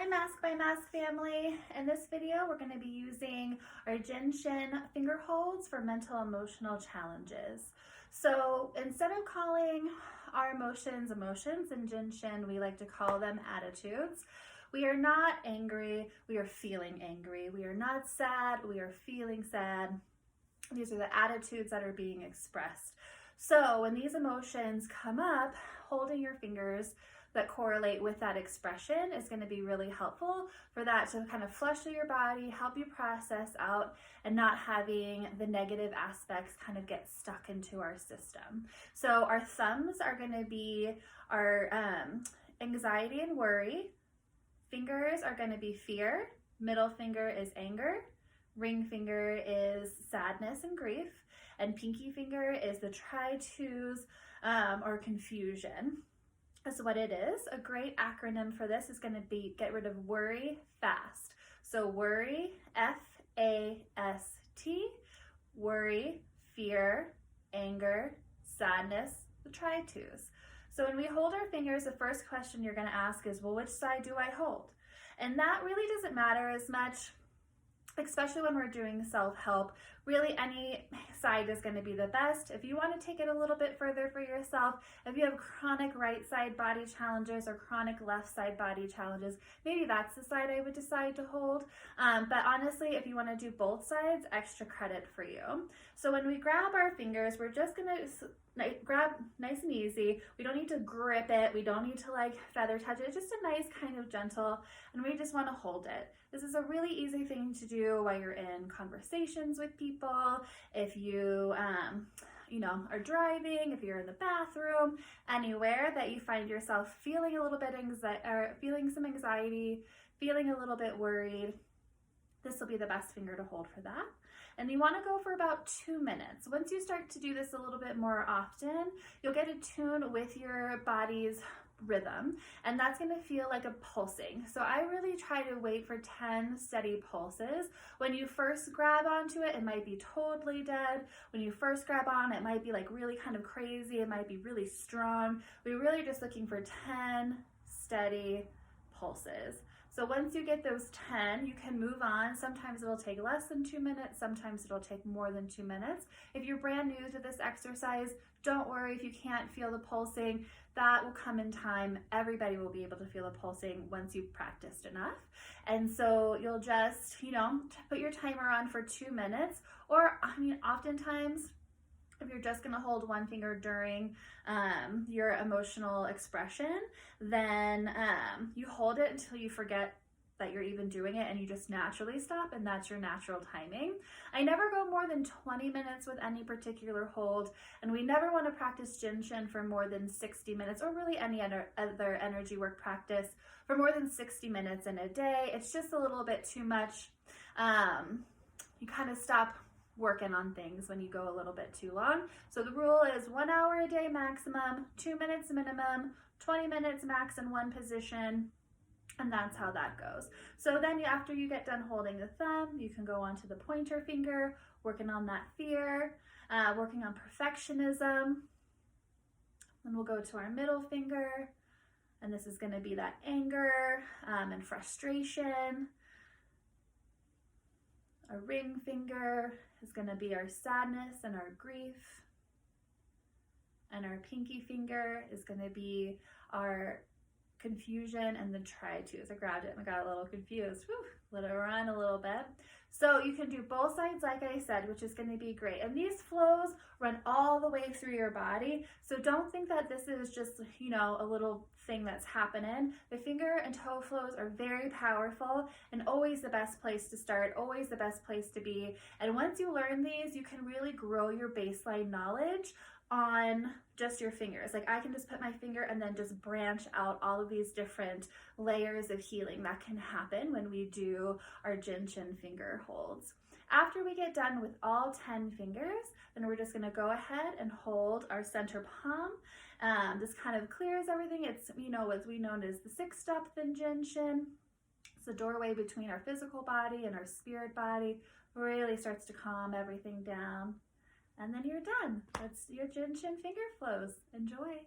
Mask by Mask family. In this video, we're going to be using our Shin finger holds for mental emotional challenges. So instead of calling our emotions in Shin, we like to call them attitudes. We are not angry, we are feeling angry. We are not sad, we are feeling sad. These are the attitudes that are being expressed. So when these emotions come up, holding your fingers that correlate with that expression is going to be really helpful for that to kind of flush through your body, help you process out, and not having the negative aspects kind of get stuck into our system. So our thumbs are going to be our anxiety and worry. Fingers are going to be fear. Middle finger is anger. Ring finger is sadness and grief. And pinky finger is the try-tos or confusion. That's what it is. A great acronym for this is going to be get rid of worry fast. So worry, F-A-S-T, worry, fear, anger, sadness, the try-tos. So when we hold our fingers, the first question you're going to ask is, well, which side do I hold? And that really doesn't matter as much, especially when we're doing self-help. Really, any side is going to be the best. If you want to take it a little bit further for yourself, if you have chronic right side body challenges or chronic left side body challenges, maybe that's the side I would decide to hold. But honestly, if you want to do both sides, extra credit for you. So when we grab our fingers, we're just going to grab nice and easy. We don't need to grip it. We don't need to like feather touch it. It's just a nice kind of gentle, and we just want to hold it. This is a really easy thing to do while you're in conversations with people, if you are driving, if you're in the bathroom, anywhere that you find yourself feeling a little bit feeling some anxiety, feeling a little bit worried. This will be the best finger to hold for that. And you want to go for about 2 minutes. Once you start to do this a little bit more often, you'll get attuned with your body's rhythm, and that's going to feel like a pulsing. So I really try to wait for 10 steady pulses. When you first grab onto it, it might be totally dead. When you first grab on, it might be like really kind of crazy. It might be really strong. We're really just looking for 10 steady pulses. So once you get those 10, you can move on. Sometimes it'll take less than 2 minutes. Sometimes it'll take more than 2 minutes. If you're brand new to this exercise, don't worry if you can't feel the pulsing. That will come in time. Everybody will be able to feel the pulsing once you've practiced enough. And so you'll just, put your timer on for 2 minutes. Or, oftentimes, if you're just going to hold one finger during your emotional expression, then you hold it until you forget that you're even doing it and you just naturally stop, and that's your natural timing. I never go more than 20 minutes with any particular hold, and we never want to practice Shin for more than 60 minutes, or really any other energy work practice for more than 60 minutes in a day. It's just a little bit too much. You kind of stop working on things when you go a little bit too long. So the rule is 1 hour a day maximum, 2 minutes minimum, 20 minutes max in one position, and that's how that goes. So then after you get done holding the thumb, you can go on to the pointer finger, working on that fear, working on perfectionism. Then we'll go to our middle finger, and this is going to be that anger and frustration. Our ring finger is going to be our sadness and our grief. And our pinky finger is going to be our confusion and the try-tos. I grabbed it and I got a little confused. Let it run a little bit. So you can do both sides, like I said, which is going to be great. And these flows run all the way through your body. So don't think that this is just, a little thing that's happening. The finger and toe flows are very powerful and always the best place to start, always the best place to be. And once you learn these, you can really grow your baseline knowledge on just your fingers. Like I can just put my finger and then just branch out all of these different layers of healing that can happen when we do our Shin finger holds. After we get done with all 10 fingers, then we're just going to go ahead and hold our center palm. This kind of clears everything. It's, what we know as the 6-step in Shin. It's the doorway between our physical body and our spirit body. Really starts to calm everything down. And then you're done. That's your Shin finger flows. Enjoy.